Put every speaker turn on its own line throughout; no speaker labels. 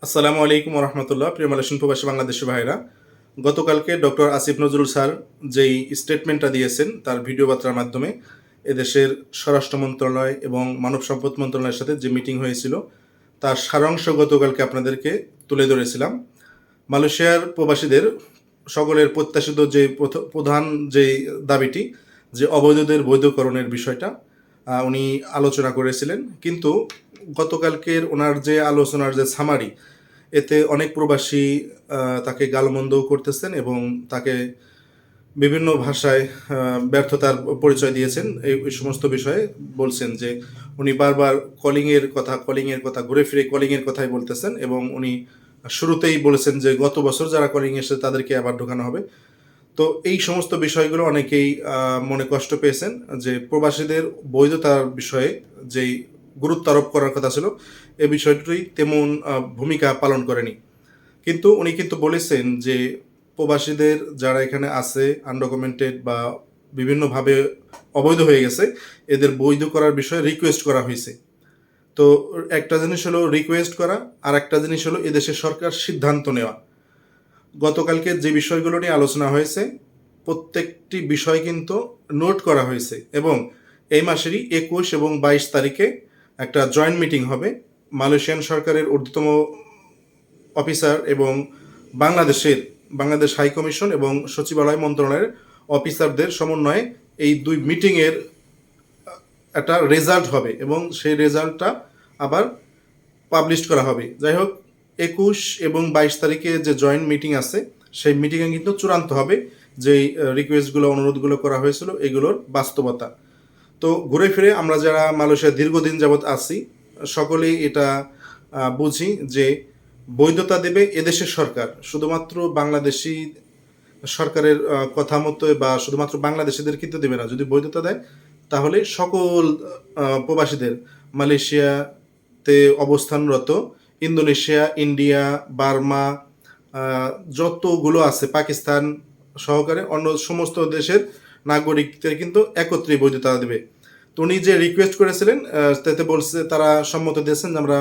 আসসালামু আলাইকুম রহমতুল্লাহ। প্রিয় মালয়েশিয়ান প্রবাসী বাংলাদেশি ভাইরা, গতকালকে ডক্টর আসিফ নজরুল স্যার যেই স্টেটমেন্টটা দিয়েছেন তার ভিডিও বার্তার মাধ্যমে এদেশের স্বরাষ্ট্র মন্ত্রণালয় এবং মানব সম্পদ মন্ত্রণালয়ের সাথে যে মিটিং হয়েছিল তার সারাংশ গতকালকে আপনাদেরকে তুলে ধরেছিলাম। মালয়েশিয়ার প্রবাসীদের সকলের প্রত্যাশিত যে প্রধান যে দাবিটি, যে অবৈধদের বৈধকরণের বিষয়টা উনি আলোচনা করেছিলেন। কিন্তু গতকালকের ওনার যে আলোচনার যে সামারি, এতে অনেক প্রবাসী তাকে গালমন্দও করতেছেন এবং তাকে বিভিন্ন ভাষায় ব্যর্থতার পরিচয় দিয়েছেন। এই সমস্ত বিষয়ে বলছেন যে উনি বারবার কলিংয়ের কথা ঘুরে ফিরে কলিংয়ের কথাই বলতেছেন এবং উনি শুরুতেই বলেছেন যে গত বছর যারা কলিং এসে তাদেরকে আবার ঢোকানো হবে। তো এই সমস্ত বিষয়গুলো অনেকেই মনে কষ্ট পেয়েছেন যে প্রবাসীদের বৈধতার বিষয়ে যেই গুরুত্ব আরোপ করার কথা ছিল এই বিষয়টি তেমন ভূমিকা পালন করেনি। কিন্তু উনি কিন্তু বলেছেন যে প্রবাসীদের যারা এখানে আছে আনডকুমেন্টেড বা বিভিন্নভাবে অবৈধ হয়ে গেছে, এদের বৈধ করার বিষয়ে রিকোয়েস্ট করা হয়েছে। তো একটা জিনিস হলো রিকোয়েস্ট করা, আর একটা জিনিস হলো এদেশের সরকার সিদ্ধান্ত নেওয়া। গতকালকে যে বিষয়গুলো নিয়ে আলোচনা হয়েছে প্রত্যেকটি বিষয় কিন্তু নোট করা হয়েছে এবং এই মাসেরই 21 এবং 22 তারিখে একটা জয়েন্ট মিটিং হবে মালয়েশিয়ান সরকারের ঊর্ধ্বতম অফিসার এবং বাংলাদেশ হাই কমিশন এবং সচিবালয় মন্ত্রণালয়ের অফিসারদের সমন্বয়ে। এই দুই মিটিংয়ের একটা রেজাল্ট হবে এবং সেই রেজাল্টটা আবার পাবলিশ করা হবে। যাই হোক, 21 এবং 22 তারিখে যে জয়েন্ট মিটিং আছে সেই মিটিংয়ে কিন্তু চূড়ান্ত হবে যেই রিকোয়েস্টগুলো অনুরোধগুলো করা হয়েছিল এগুলোর বাস্তবতা। তো ঘুরে ফিরে আমরা যারা মালয়েশিয়া দীর্ঘদিন যাবৎ আছি সকলেই এটা বুঝি যে বৈধতা দেবে এদেশের সরকার, শুধুমাত্র বাংলাদেশি সরকারের কথা মতো বা শুধুমাত্র বাংলাদেশিদের কিন্তু দেবে না। যদি বৈধতা দেয় তাহলে সকল প্রবাসীদের, মালয়েশিয়াতে অবস্থানরত ইন্দোনেশিয়া, ইন্ডিয়া, বার্মা, যতগুলো আছে পাকিস্তান সহকারে অন্য সমস্ত দেশের নাগরিকদের কিন্তু একত্রে বৈধতা দেবে। তো উনি যে রিকোয়েস্ট করেছিলেন তাতে বলছে তারা সম্মত দিয়েছেন যে আমরা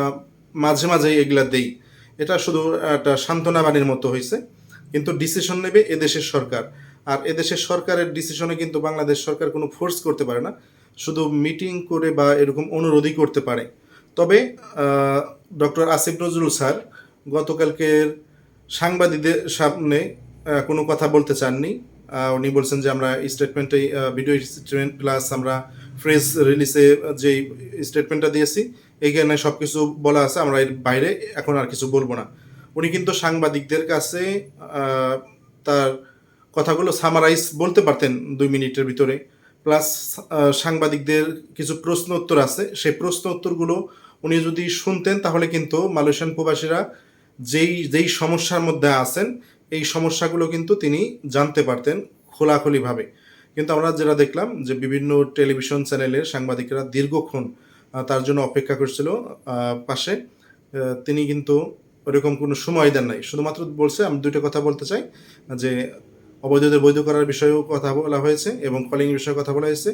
মাঝে মাঝে এগুলা দেই। এটা শুধু একটা সান্ত্বনা বাণীর মতো হয়েছে, কিন্তু ডিসিশন নেবে এদেশের সরকার। আর এদেশের সরকারের ডিসিশনে কিন্তু বাংলাদেশ সরকার কোনো ফোর্স করতে পারে না, শুধু মিটিং করে বা এরকম অনুরোধই করতে পারে। তবে ডক্টর আসিফ নজরুল স্যার গতকালকের সাংবাদিকদের সামনে কোনো কথা বলতে চাননি। উনি বলছেন যে আমরা স্টেটমেন্টে ভিডিও স্টেটমেন্ট প্লাস আমরা প্রেস রিলিজে যেই স্টেটমেন্টটা দিয়েছি এইখানে সব কিছু বলা আছে, আমরা এর বাইরে এখন আর কিছু বলবো না। উনি কিন্তু সাংবাদিকদের কাছে তার কথাগুলো সামারাইজ বলতে পারতেন 2 মিনিটের ভিতরে। প্লাস সাংবাদিকদের কিছু প্রশ্ন উত্তর আছে, সেই প্রশ্ন উত্তরগুলো উনি যদি শুনতেন তাহলে কিন্তু মালয়েশিয়ান প্রবাসীরা যেই যেই সমস্যার মধ্যে আছেন এই সমস্যাগুলো কিন্তু তিনি জানতে পারতেন খোলাখুলিভাবে। কিন্তু আমরা যেটা দেখলাম যে বিভিন্ন টেলিভিশন চ্যানেলের সাংবাদিকরা দীর্ঘক্ষণ তার জন্য অপেক্ষা করছিল পাশে। তিনি কিন্তু ওরকম কোনো সময় দেন নাই, শুধুমাত্র বলছে আমি দুটো কথা বলতে চাই যে অবৈধদের বৈধ করার বিষয়েও কথা বলা হয়েছে এবং কলিং বিষয়ে কথা বলা হয়েছে।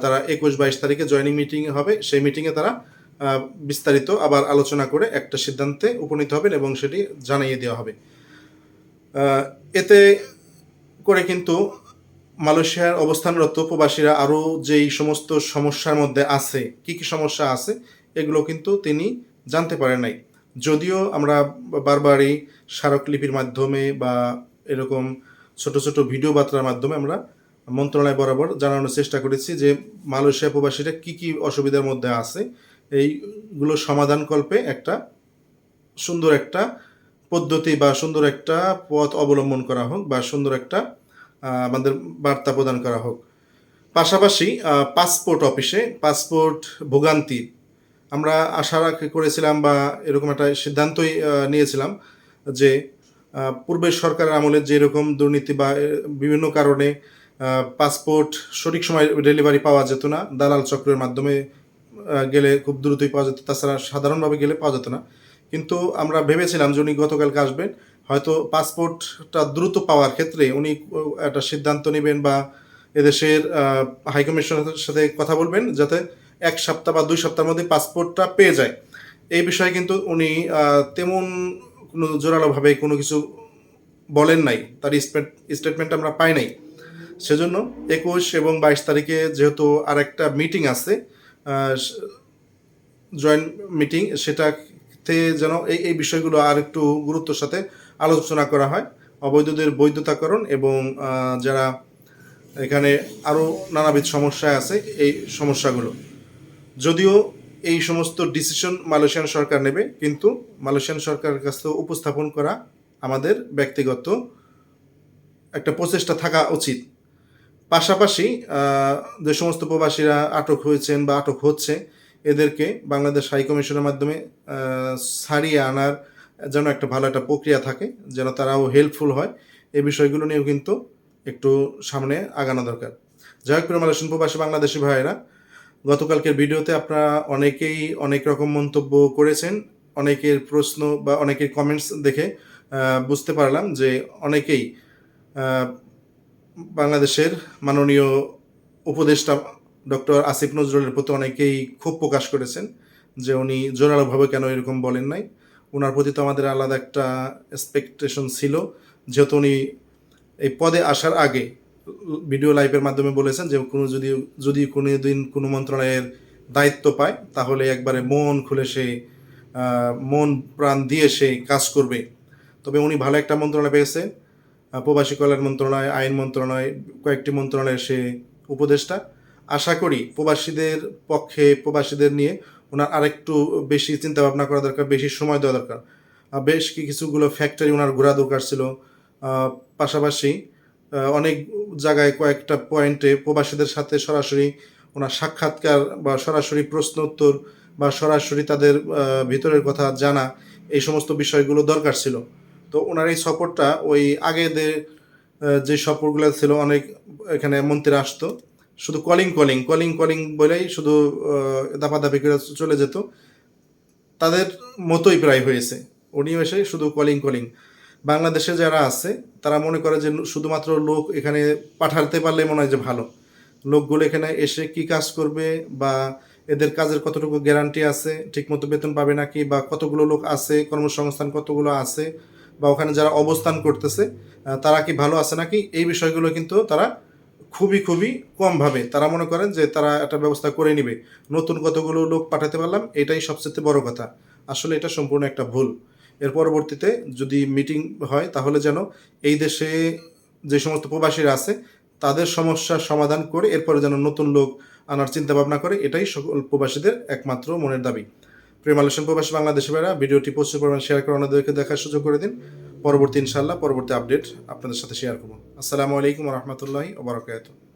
তারা 21-22 তারিখে জয়েনিং মিটিং হবে, সেই মিটিংয়ে তারা বিস্তারিত আবার আলোচনা করে একটা সিদ্ধান্তে উপনীত হবেন এবং সেটি জানিয়ে দেওয়া হবে। এতে করে কিন্তু মালয়েশিয়ার অবস্থানরত প্রবাসীরা আরও যেই সমস্ত সমস্যার মধ্যে আছে, কি কি সমস্যা আছে এগুলো কিন্তু তিনি জানতে পারেন নাই। যদিও আমরা বারবারই স্মারকলিপির মাধ্যমে বা এরকম ছোট ছোট ভিডিও বার্তার মাধ্যমে আমরা মন্ত্রণালয় বরাবর জানানোর চেষ্টা করেছি যে মালয়েশিয়া প্রবাসীরা কি কি অসুবিধার মধ্যে আছে, এইগুলো সমাধানকল্পে একটা সুন্দর একটা পদ্ধতি বা সুন্দর একটা পথ অবলম্বন করা হোক বা সুন্দর একটা আমাদের বার্তা প্রদান করা হোক। পাশাপাশি পাসপোর্ট অফিসে পাসপোর্ট ভোগান্তি আমরা আশা করেছিলাম বা এরকম একটা সিদ্ধান্তই নিয়েছিলাম যে পূর্বের সরকারের আমলে যেরকম দুর্নীতি বা বিভিন্ন কারণে পাসপোর্ট সঠিক সময় ডেলিভারি পাওয়া যেত না, দালাল চক্রের মাধ্যমে গেলে খুব দ্রুতই পাওয়া যেত, তাছাড়া সাধারণভাবে গেলে পাওয়া যেত না। কিন্তু আমরা ভেবেছিলাম যে উনি গতকালকে আসবেন, হয়তো পাসপোর্টটা দ্রুত পাওয়ার ক্ষেত্রে উনি একটা সিদ্ধান্ত নেবেন বা এদেশের হাইকমিশনের সাথে কথা বলবেন যাতে 1 সপ্তাহ বা 2 সপ্তাহের মধ্যে পাসপোর্টটা পেয়ে যায়। এই বিষয়ে কিন্তু উনি তেমন কোনো জোরালোভাবে কোনো কিছু বলেন নাই, তার স্টেটমেন্ট আমরা পাই নাই। সেজন্য 21 এবং 22 তারিখে যেহেতু আরেকটা মিটিং আছে, জয়েন্ট মিটিং, সেটাতে যেন এই বিষয়গুলো আর একটু গুরুত্বের সাথে আলোচনা করা হয়, অবৈধদের বৈধতাকরণ এবং যারা এখানে আরও নানাবিধ সমস্যায় আছে এই সমস্যাগুলো। যদিও এই সমস্ত ডিসিশন মালয়েশিয়ান সরকার নেবে, কিন্তু মালয়েশিয়ান সরকারের কাছে উপস্থাপন করা আমাদের ব্যক্তিগত একটা প্রচেষ্টা থাকা উচিত। পাশাপাশি যে সমস্ত প্রবাসীরা আটক হয়েছেন বা আটক হচ্ছে, এদেরকে বাংলাদেশ হাই কমিশনের মাধ্যমে ছাড়িয়ে আনার যেন একটা ভালো একটা প্রক্রিয়া থাকে, যেন তারাও হেল্পফুল হয়, এই বিষয়গুলো নিয়েও কিন্তু একটু সামনে আগানো দরকার। যাই হোক, প্রিয় মালয়েশিয়ান প্রবাসী বাংলাদেশি ভাইয়েরা, গতকালকের ভিডিওতে আপনারা অনেকেই অনেক রকম মন্তব্য করেছেন। অনেকের প্রশ্ন বা অনেকের কমেন্টস দেখে বুঝতে পারলাম যে অনেকেই বাংলাদেশের মাননীয় উপদেষ্টা ডক্টর আসিফ নজরুলের প্রতি অনেকেই ক্ষোভ প্রকাশ করেছেন যে উনি জোরালোভাবে কেন এরকম বলেন নাই। ওনার প্রতি তো আমাদের আলাদা একটা এক্সপেকটেশন ছিল, যেহেতু উনি এই পদে আসার আগে ভিডিও লাইভের মাধ্যমে বলেছেন যে যদি কোনো দিন কোনো মন্ত্রণালয়ের দায়িত্ব পায় তাহলে একবারে মন খুলে সে মন প্রাণ দিয়ে সে কাজ করবে। তবে উনি ভালো একটা মন্ত্রণালয় পেয়েছে, প্রবাসী কল্যাণ মন্ত্রণালয়, আইন মন্ত্রণালয়, কয়েকটি মন্ত্রণালয়ে সে উপদেষ্টা। আশা করি প্রবাসীদের পক্ষে, প্রবাসীদের নিয়ে ওনার আরেকটু বেশি চিন্তা ভাবনা করা দরকার, বেশি সময় দেওয়া দরকার। বেশ কিছুগুলো ফ্যাক্টরি ওনার ঘোরা দরকার ছিল। পাশাপাশি অনেক জায়গায় কয়েকটা পয়েন্টে প্রবাসীদের সাথে সরাসরি ওনার সাক্ষাৎকার বা সরাসরি প্রশ্ন উত্তর বা সরাসরি তাদের ভিতরের কথা জানা, এই সমস্ত বিষয়গুলো দরকার ছিল। তো ওনার এই সফরটা ওই আগেদের যে সফরগুলো ছিল, অনেক এখানে মন্ত্রীরা আসতো, শুধু কলিং বলেই শুধু দাপাদাপি করে চলে যেত, তাদের মতোই প্রায় হয়েছে। উনি এসে শুধু কলিং। বাংলাদেশে যারা আছে তারা মনে করে যে শুধুমাত্র লোক এখানে পাঠাতে পারলে মনে হয় যে ভালো। লোকগুলো এখানে এসে কি কাজ করবে বা এদের কাজের কতটুকু গ্যারান্টি আছে, ঠিকমতো বেতন পাবে নাকি, বা কতগুলো লোক আছে, কর্মসংস্থান কতগুলো আছে, বা ওখানে যারা অবস্থান করতেছে তারা কি ভালো আছে নাকি, এই বিষয়গুলো কিন্তু তারা খুবই কমভাবে তারা মনে করেন যে তারা একটা ব্যবস্থা করে নিবে, নতুন কতগুলো লোক পাঠাতে পারলাম, এটাই সবচেয়ে বড় কথা। আসলে এটা সম্পূর্ণ একটা ভুল। এর পরবর্তীতে যদি মিটিং হয় তাহলে যেন এই দেশে যে সমস্ত প্রবাসীরা আছে তাদের সমস্যার সমাধান করে এরপরে যেন নতুন লোক আনার চিন্তা ভাবনা করে, এটাই সকল প্রবাসীদের একমাত্র মনের দাবি। প্রিয় মালয়েশিয়ান প্রবাসী বাংলাদেশি ভাইরা, ভিডিওটি প্রচুর পরিমাণ শেয়ার করে অন্যদেরকে দেখার সুযোগ করে দিন। পরবর্তী আপডেট আপনাদের সাথে শেয়ার করবো। আসসালামু আলাইকুম ওয়া রাহমাতুল্লাহি ওয়া বারাকাতুহু।